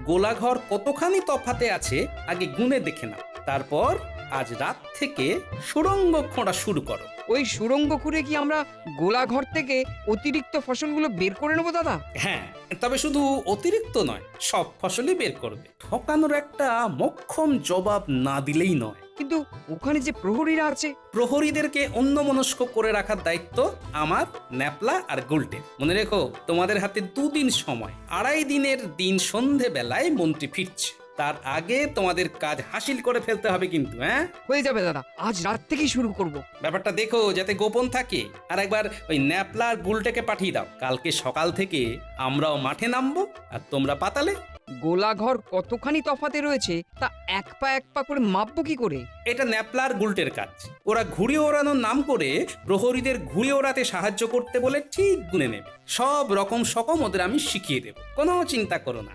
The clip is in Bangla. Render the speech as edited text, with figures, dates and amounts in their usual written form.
গোলাঘর কতখানি তফাতে আছে আগে গুনে দেখে নাও, তারপর আজ রাত থেকে সুড়ঙ্গ খোঁড়া শুরু করো। ওই সুড়ঙ্গ খুঁড়ে কি আমরা গোলাঘর থেকে অতিরিক্ত ফসলগুলো বের করে নেবো দাদা? হ্যাঁ, তবে শুধু অতিরিক্ত নয়, সব ফসলই বের করবে। ঠকানোর একটা মোক্ষম জবাব না দিলেই নয়। কিন্তু ওখানে যে প্রহরীরা আছে। প্রহরীদেরকে অন্যমনস্ক করে রাখার দায়িত্ব আমার, ন্যাপলা আর গুলটের। মনে রেখো, তোমাদের হাতে 2 দিন সময়। 2.5 দিনের দিন সন্ধে বেলায় মন্ত্রী ফিরছে, তার আগে তোমাদের কাজ হাসিল করে ফেলতে হবে কিন্তু। হ্যাঁ, হয়ে যাবে দাদা, আজ রাত থেকেই শুরু করব। ব্যাপারটা দেখো যাতে গোপন থাকে। আর একবার ওই ন্যাপলা আর গুলটেকে পাঠিয়ে দাও। কালকে সকাল থেকে আমরাও মাঠে নামবো আর তোমরা পাতালে। গোলাঘর কতখানি তফাতে রয়েছে তা এক পা করে মাপবো কি করে? এটা ন্যাপলা আর গুলটের কাজ। ওরা ঘুড়ি ওড়ানোর নাম করে প্রহরীদের ঘুড়ি ওড়াতে সাহায্য করতে বলে ঠিক গুনে নেবে। সব রকম সকম ওদের আমি শিখিয়ে দেব, কোনো চিন্তা করো না।